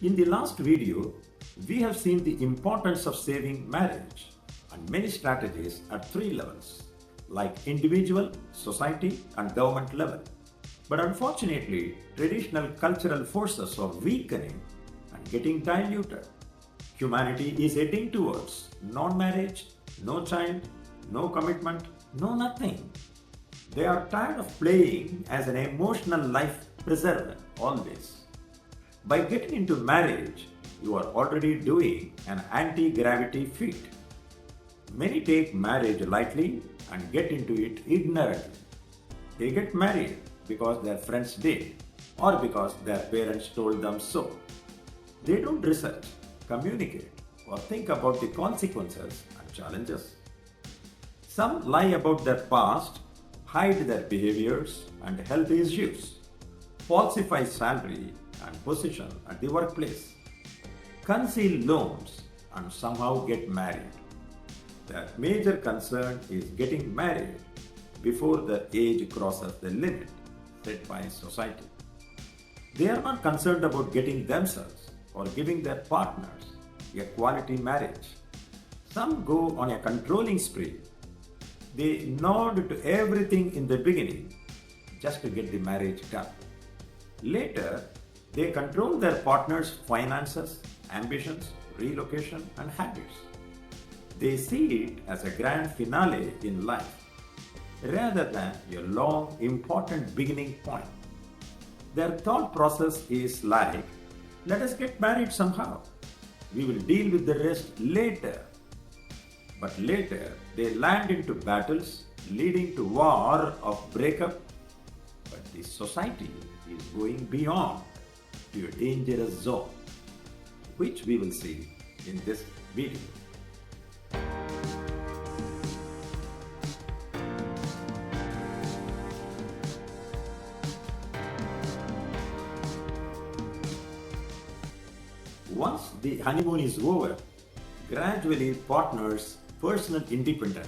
In the last video, we have seen the importance of saving marriage and many strategies at three levels, like individual, society, and government level. But unfortunately, traditional cultural forces are weakening and getting diluted. Humanity is heading towards non-marriage, no child, no commitment, no nothing. They are tired of playing as an emotional life preserver always. By getting into marriage, you are already doing an anti-gravity feat. Many take marriage lightly and get into it ignorantly. They get married because their friends did or because their parents told them so. They don't research, communicate, or think about the consequences and challenges. Some lie about their past, hide their behaviors and health issues, falsify salary and position at the workplace, conceal loans, and somehow get married. Their major concern is getting married before the age crosses the limit set by society. They are not concerned about getting themselves or giving their partners a quality marriage. Some go on a controlling spree. They nod to everything in the beginning just to get the marriage done. Later, they control their partner's finances, ambitions, relocation, and habits. They see it as a grand finale in life rather than a long, important beginning point. Their thought process is like, let us get married somehow. We will deal with the rest later. But later, they land into battles leading to war of breakup. But the society is going beyond to a dangerous zone, which we will see in this video. Once the honeymoon is over, gradually partners' personal independence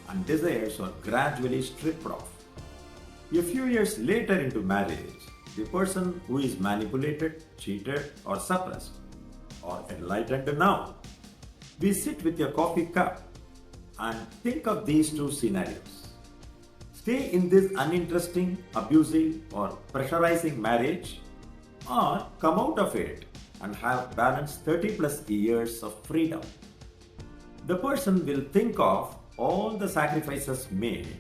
and desires are gradually stripped off. A few years later into marriage, the person who is manipulated, cheated, or suppressed are enlightened now. We sit with a coffee cup and think of these two scenarios. Stay in this uninteresting, abusive, or pressurizing marriage, or come out of it and have balanced 30 plus years of freedom. The person will think of all the sacrifices made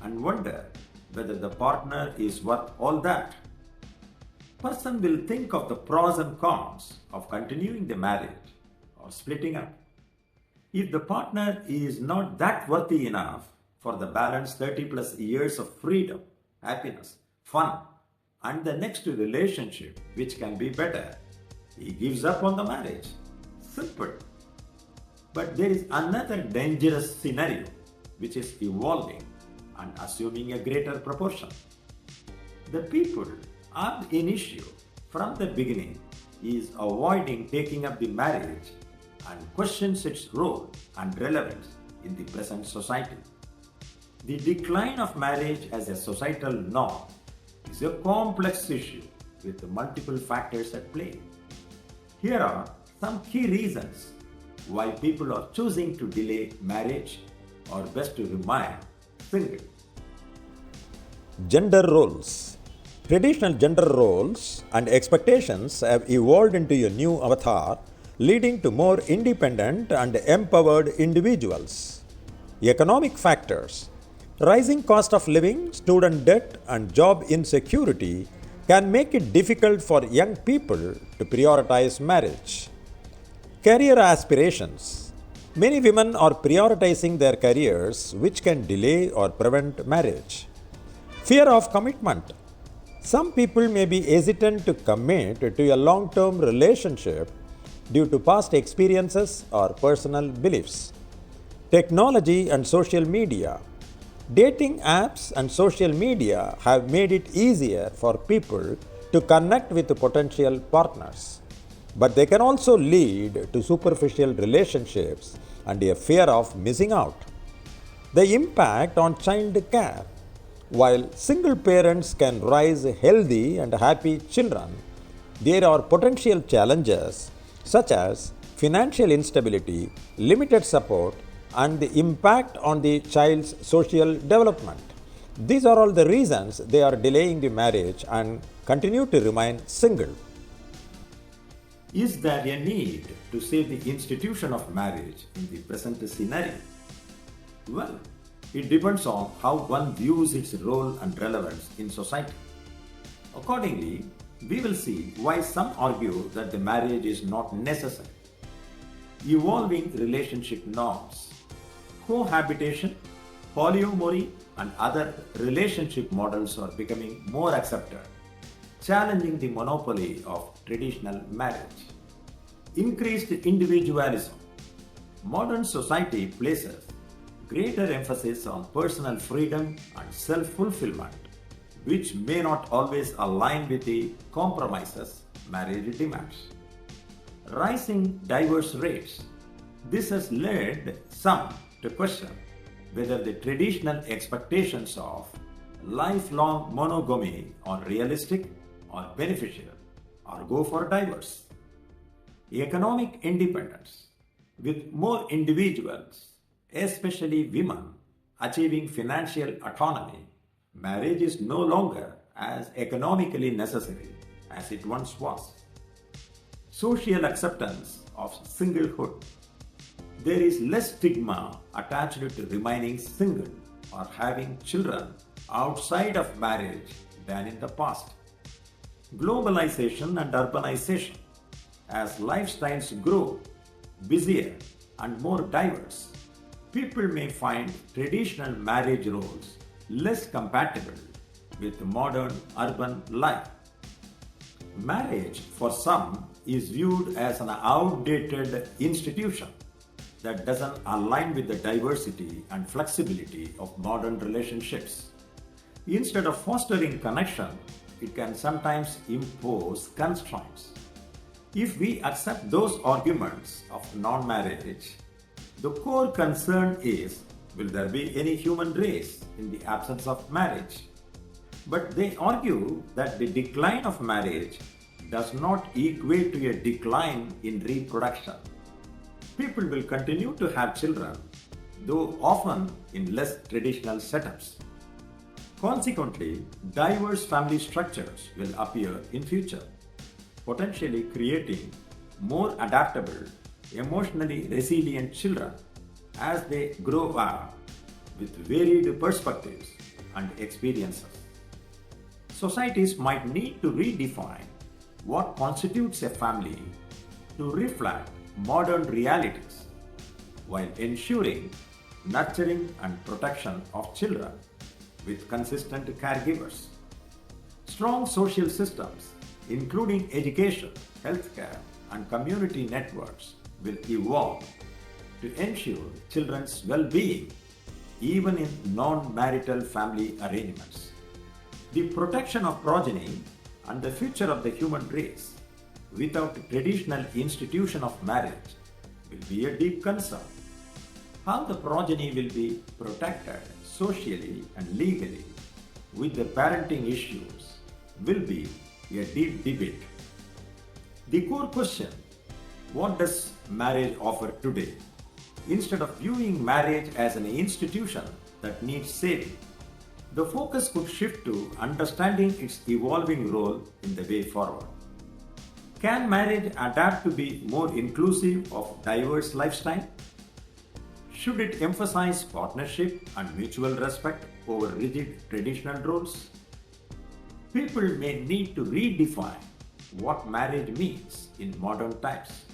and wonder whether the partner is worth all that. Person will think of the pros and cons of continuing the marriage or splitting up. If the partner is not that worthy enough for the balanced 30 plus years of freedom, happiness, fun, and the next relationship which can be better, he gives up on the marriage. Simple. But there is another dangerous scenario which is evolving and assuming a greater proportion. The people ab initio from the beginning is avoiding taking up the marriage and questions its role and relevance in the present society. The decline of marriage as a societal norm is a complex issue with multiple factors at play. Here are some key reasons why people are choosing to delay marriage or best to remain single. Gender roles. Traditional gender roles and expectations have evolved into a new avatar, leading to more independent and empowered individuals. Economic factors. Rising cost of living, student debt, and job insecurity can make it difficult for young people to prioritize marriage. Career aspirations. Many women are prioritizing their careers, which can delay or prevent marriage. Fear of commitment. Some people may be hesitant to commit to a long term relationship due to past experiences or personal beliefs. Technology and social media. Dating apps and social media have made it easier for people to connect with potential partners, but they can also lead to superficial relationships and a fear of missing out. The impact on child care. While single parents can raise healthy and happy children, there are potential challenges such as financial instability, limited support, and the impact on the child's social development. These are all the reasons they are delaying the marriage and continue to remain single. Is there a need to save the institution of marriage in the present scenario? Well, it depends on how one views its role and relevance in society. Accordingly, we will see why some argue that the marriage is not necessary. Evolving relationship norms, cohabitation, polyamory, and other relationship models are becoming more accepted, challenging the monopoly of traditional marriage. Increased individualism. Modern society places greater emphasis on personal freedom and self-fulfillment, which may not always align with the compromises marriage demands. Rising divorce rates. This has led some to question whether the traditional expectations of lifelong monogamy are realistic or beneficial, or go for divorce. Economic independence. With more individuals, especially women, achieving financial autonomy, marriage is no longer as economically necessary as it once was. Social acceptance of singlehood. There is less stigma attached to remaining single or having children outside of marriage than in the past. Globalization and urbanization. As lifestyles grow busier and more diverse, people may find traditional marriage roles less compatible with modern urban life. Marriage, for some, is viewed as an outdated institution that doesn't align with the diversity and flexibility of modern relationships. Instead of fostering connection, it can sometimes impose constraints. If we accept those arguments of non-marriage, the core concern is, will there be any human race in the absence of marriage? But they argue that the decline of marriage does not equate to a decline in reproduction. People will continue to have children, though often in less traditional setups. Consequently, diverse family structures will appear in future, potentially creating more adaptable, emotionally resilient children as they grow up with varied perspectives and experiences. Societies might need to redefine what constitutes a family to reflect modern realities while ensuring nurturing and protection of children with consistent caregivers. Strong social systems, including education, healthcare, and community networks, will evolve to ensure children's well-being even in non-marital family arrangements. The protection of progeny and the future of the human race without traditional institution of marriage will be a deep concern. How the progeny will be protected socially and legally with the parenting issues will be a deep debate. The core question, what does marriage offer today? Instead of viewing marriage as an institution that needs saving, the focus could shift to understanding its evolving role in the way forward. Can marriage adapt to be more inclusive of diverse lifestyle? Should it emphasize partnership and mutual respect over rigid traditional roles? People may need to redefine what marriage means in modern times,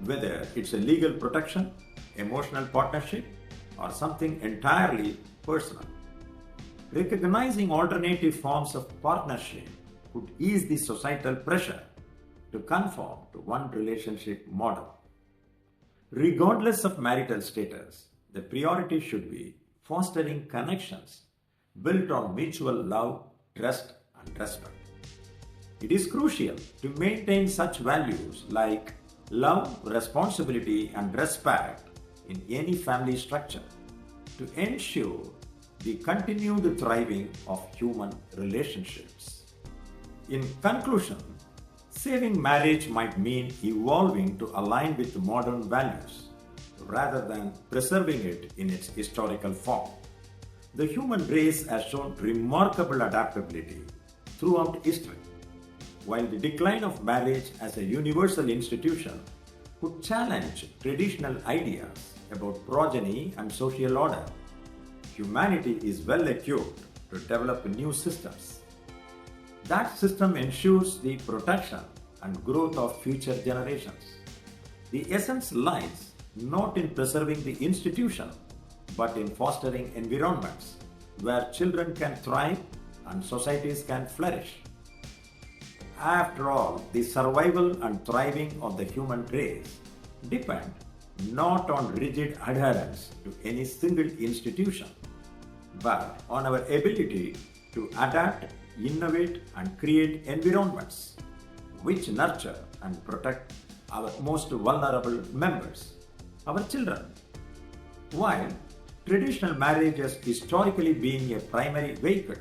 whether it's a legal protection, emotional partnership, or something entirely personal. Recognizing alternative forms of partnership could ease the societal pressure to conform to one relationship model. Regardless of marital status, the priority should be fostering connections built on mutual love, trust, and respect. It is crucial to maintain such values like love, responsibility, and respect in any family structure to ensure the continued thriving of human relationships. In conclusion, Saving marriage might mean evolving to align with modern values rather than preserving it in its historical form. The human race has shown remarkable adaptability throughout history. While the decline of marriage as a universal institution could challenge traditional ideas about progeny and social order, humanity is well equipped to develop new systems. That system ensures the protection and growth of future generations. The essence lies not in preserving the institution, but in fostering environments where children can thrive and societies can flourish. After all, the survival and thriving of the human race depend not on rigid adherence to any single institution, but on our ability to adapt, innovate, and create environments which nurture and protect our most vulnerable members, our children. While traditional marriage has historically been a primary vehicle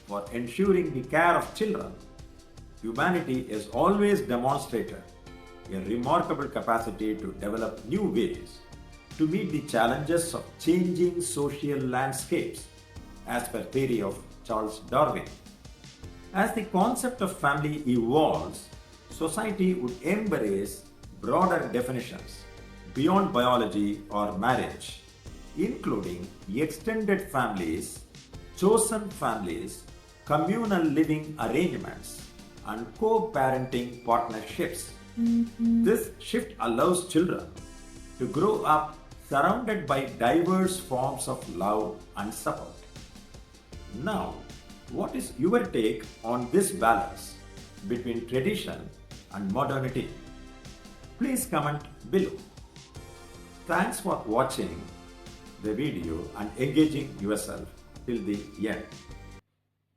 for ensuring the care of children, humanity has always demonstrated a remarkable capacity to develop new ways to meet the challenges of changing social landscapes, as per theory of Charles Darwin. As the concept of family evolves, society would embrace broader definitions beyond biology or marriage, including extended families, chosen families, communal living arrangements, and co-parenting partnerships. This shift allows children to grow up surrounded by diverse forms of love and support. Now, what is your take on this balance between tradition and modernity? Please comment below. Thanks for watching the video and engaging yourself till the end.